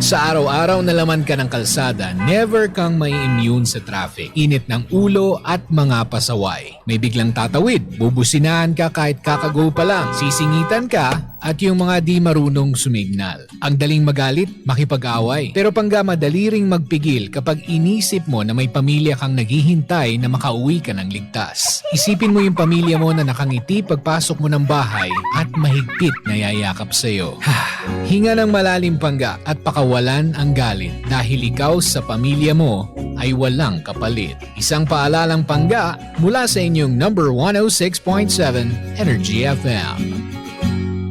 Sa araw-araw na laman ka ng kalsada, never kang may immune sa traffic, init ng ulo at mga pasaway. May biglang tatawid, bubusinahan ka kahit kakago pa lang, sisingitan ka at yung mga di marunong sumignal. Ang daling magalit, makipag-away. Pero pangga madali ring magpigil kapag inisip mo na may pamilya kang naghihintay na makauwi ka ng ligtas. Isipin mo yung pamilya mo na nakangiti pagpasok mo ng bahay at mahigpit na yayakap sa'yo. Hinga ng malalim pangga at pakawalan ang galit dahil ikaw sa pamilya mo ay walang kapalit. Isang paalalang pangga mula sa inyong number 106.7 Energy FM.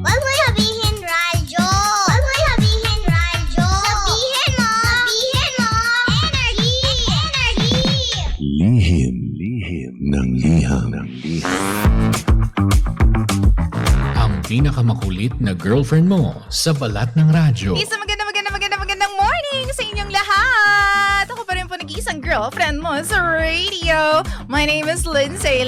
Wag mo sabihin radyo. Wag mo sabihin radyo. Sabihin mo. Sabihin mo. Energy. Energy. Lihim ng liham. Ang pinakamakulit na girlfriend mo sa balat ng radyo. Isang magandang morning sa inyong lahat! Ako pa rin po nag-iisang girlfriend mo sa radio. My name is Lindsay.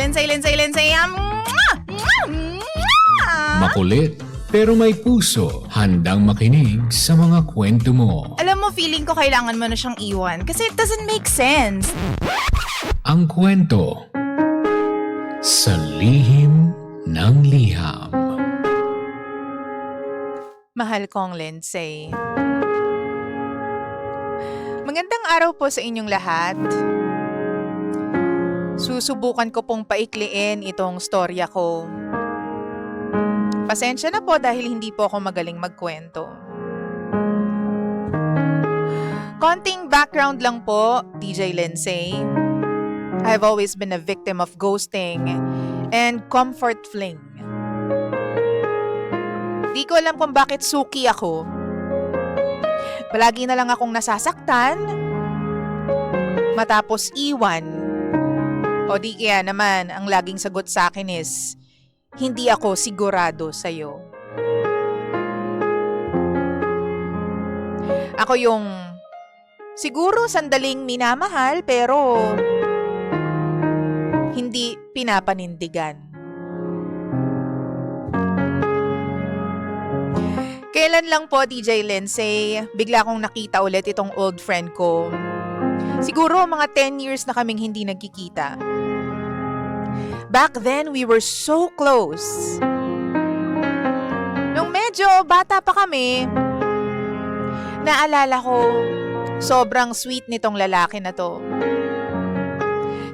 Makulit pero may puso, handang makinig sa mga kwento mo. Alam mo, feeling ko kailangan mo na siyang iwan kasi it doesn't make sense. Ang kwento sa lihim ng liham. Mahal kong Lindsay. Magandang araw po sa inyong lahat. Susubukan ko pong paikliin itong storya ko. Pasensya na po dahil hindi po ako magaling magkwento. Konting background lang po, DJ Lindsay. I've always been a victim of ghosting and comfort fling. Di ko alam kung bakit suki ako. Palagi na lang akong nasasaktan, matapos iwan. O di kaya naman, ang laging sagot sa akin is, hindi ako sigurado sa'yo. Ako yung siguro sandaling minamahal pero hindi pinapanindigan. Kailan lang po, DJ Lindsay, bigla akong nakita ulit itong old friend ko. Siguro mga 10 years na kaming hindi nagkikita. Back then, we were so close. Nung medyo bata pa kami, naalala ko, sobrang sweet nitong lalaki na to.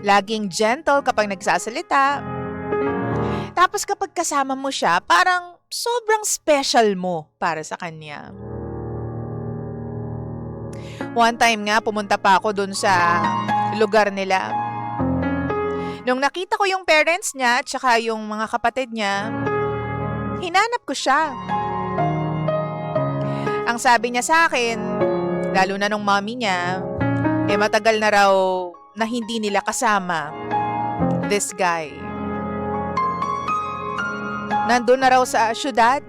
Laging gentle kapag nagsasalita. Tapos kapag kasama mo siya, parang sobrang special mo para sa kanya. One time nga, pumunta pa ako dun sa lugar nila. Nung nakita ko yung parents niya at saka yung mga kapatid niya, hinanap ko siya. Ang sabi niya sa akin, lalo na nung mommy niya, matagal na raw na hindi nila kasama this guy. Nandun na raw sa syudad.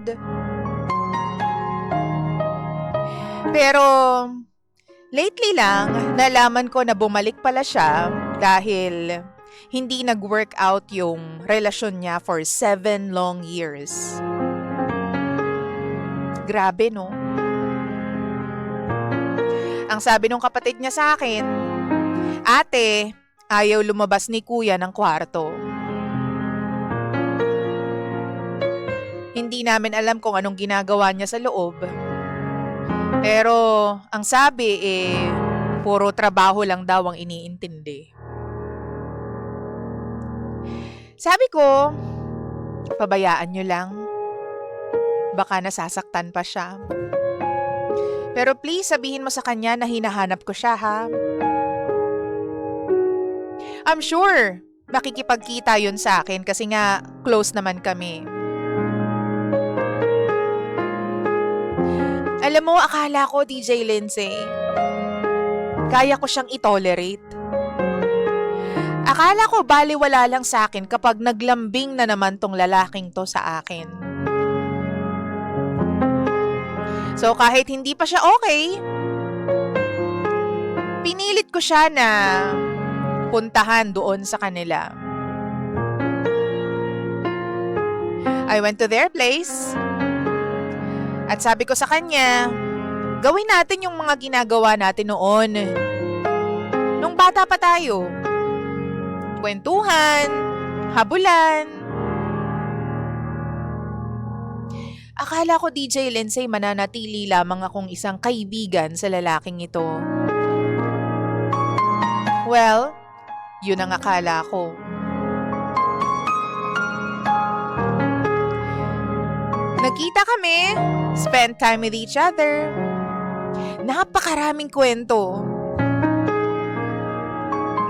Pero lately lang, nalaman ko na bumalik pala siya dahil hindi nag-work out yung relasyon niya for 7 long years. Grabe, no? Ang sabi nung kapatid niya sa akin, ate, ayaw lumabas ni kuya ng kwarto. Hindi namin alam kung anong ginagawa niya sa loob. Pero ang sabi puro trabaho lang daw ang iniintindi. Sabi ko, pabayaan nyo lang. Baka nasasaktan pa siya. Pero please sabihin mo sa kanya na hinahanap ko siya, ha? I'm sure makikipagkita yun sa akin kasi nga close naman kami. Alam mo, akala ko, DJ Lindsay, kaya ko siyang i-tolerate. Akala ko baliwala lang sa akin kapag naglambing na naman tong lalaking to sa akin. So kahit hindi pa siya okay, pinilit ko siya na puntahan doon sa kanila. I went to their place at sabi ko sa kanya, Gawin natin yung mga ginagawa natin noon. Nung bata pa tayo. Kwentuhan, habulan. Akala ko DJ Lindsay mananatili lamang akong isang kaibigan sa lalaking ito. Well, yun ang akala ko. Nagkita kami, spent time with each other. Napakaraming kwento.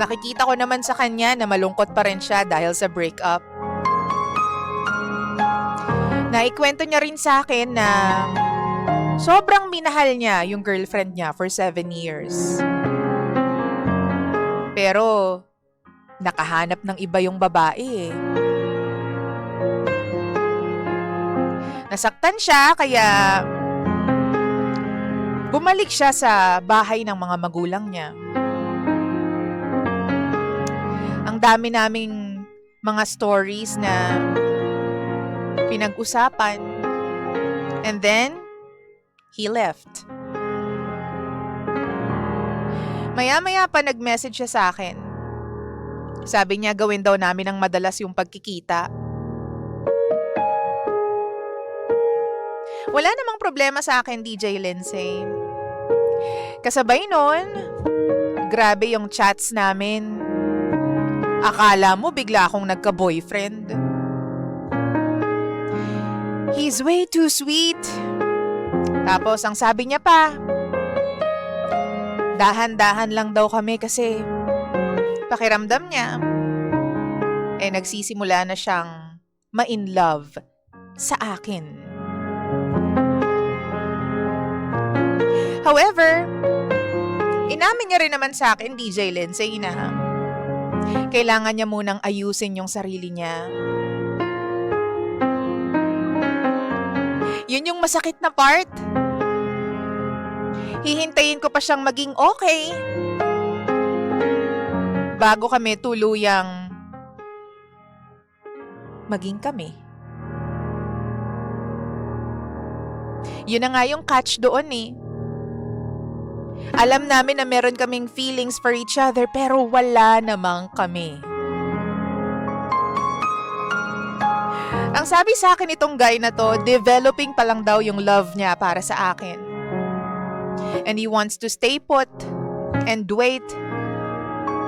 Nakikita ko naman sa kanya na malungkot pa rin siya dahil sa breakup. Naikwento niya rin sa akin na sobrang minahal niya yung girlfriend niya for 7 years. Pero nakahanap ng iba yung babae eh. Nasaktan siya kaya bumalik siya sa bahay ng mga magulang niya. Ang dami naming mga stories na pinag-usapan. And then, he left. Maya-maya pa nag-message siya sa akin. Sabi niya gawin daw namin ng madalas yung pagkikita. Wala namang problema sa akin, DJ Lindsay. Kasabay nun, grabe yung chats namin. Akala mo bigla akong nagka-boyfriend. He's way too sweet. Tapos ang sabi niya pa, dahan-dahan lang daw kami kasi pakiramdam niya, nagsisimula na siyang ma-in love sa akin. However, inamin niya rin naman sa akin, DJ Lindsay, na kailangan niya munang ayusin yung sarili niya. Yun yung masakit na part. Hihintayin ko pa siyang maging okay bago kami tuluyang maging kami. Yun na nga yung catch doon eh. Alam namin na meron kaming feelings for each other pero wala namang kami. Ang sabi sa akin itong guy na to, developing pa lang daw yung love niya para sa akin. And he wants to stay put and wait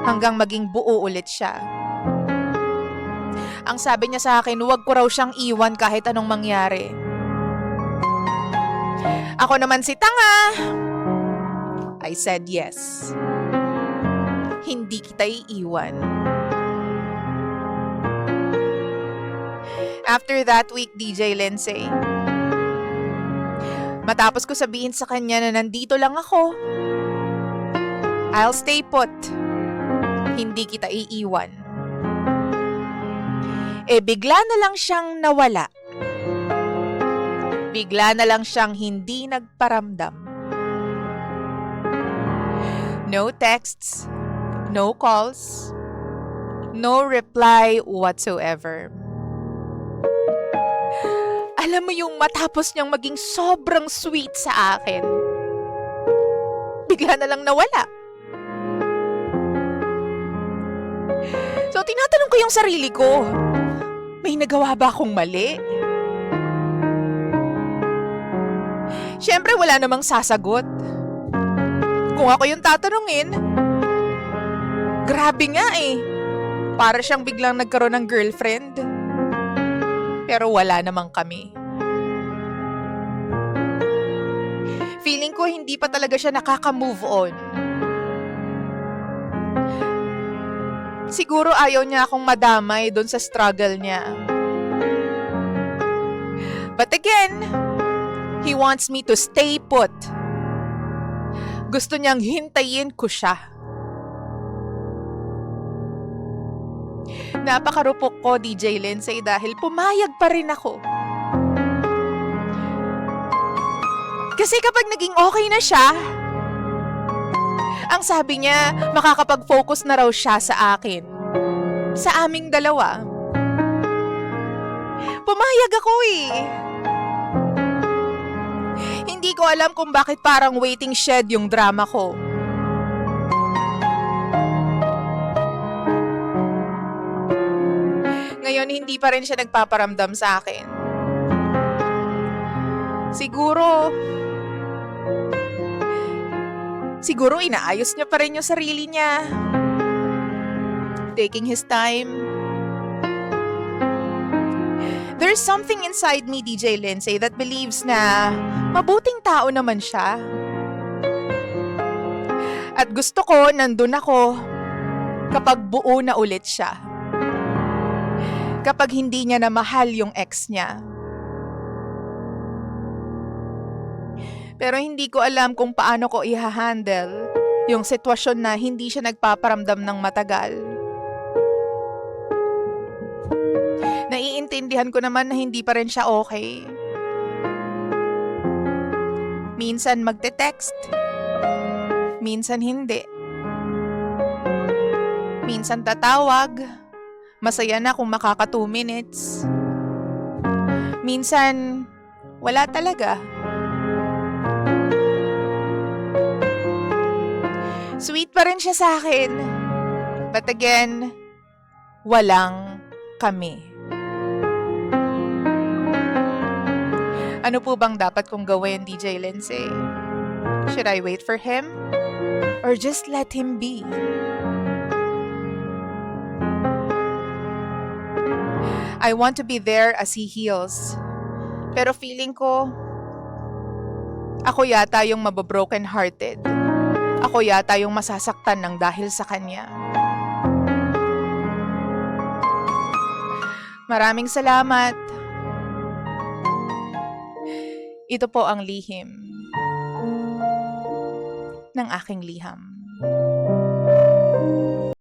hanggang maging buo ulit siya. Ang sabi niya sa akin, huwag ko raw siyang iwan kahit anong mangyari. Ako naman si tanga. I said yes. Hindi kita iiwan. After that week, DJ Lindsay, matapos ko sabihin sa kanya na nandito lang ako, I'll stay put. Hindi kita iiwan. Bigla na lang siyang nawala. Bigla na lang siyang hindi nagparamdam. No texts, no calls, no reply whatsoever. Alam mo yung matapos niyang maging sobrang sweet sa akin, bigla na lang nawala. So tinatanong ko yung sarili ko, may nagawa ba akong mali? Siyempre wala namang sasagot. Kung ako yung tatanungin, grabe nga eh. Para siyang biglang nagkaroon ng girlfriend. Pero wala namang kami. Feeling ko hindi pa talaga siya nakaka-move on. Siguro ayaw niya akong madamay doon sa struggle niya. But again, he wants me to stay put. Gusto niyang hintayin ko siya. Napakarupok ko, DJ Lindsay, dahil pumayag pa rin ako. Kasi kapag naging okay na siya, ang sabi niya, makakapag-focus na raw siya sa akin. Sa aming dalawa. Pumayag ako eh. Hindi ko alam kung bakit parang waiting shed yung drama ko. Ngayon, hindi pa rin siya nagpaparamdam sa akin. Siguro inaayos niya pa rin yung sarili niya. Taking his time. There's something inside me, DJ Lindsay, that believes na mabuting tao naman siya. At gusto ko, nandun ako kapag buo na ulit siya. Kapag hindi niya na mahal yung ex niya. Pero hindi ko alam kung paano ko i-handle yung sitwasyon na hindi siya nagpaparamdam ng matagal. Naiintindihan ko naman na hindi pa rin siya okay. Minsan magte-text. Minsan hindi. Minsan tatawag. Masaya na kung makaka 2 minutes. Minsan, wala talaga. Sweet pa rin siya sa akin. But again, walang kami. Ano po bang dapat kong gawin, DJ Lindsay? Should I wait for him? Or just let him be? I want to be there as he heals. Pero feeling ko, ako yata yung mababroken hearted. Ako yata yung masasaktan ng dahil sa kanya. Maraming salamat. Ito po ang lihim ng aking liham.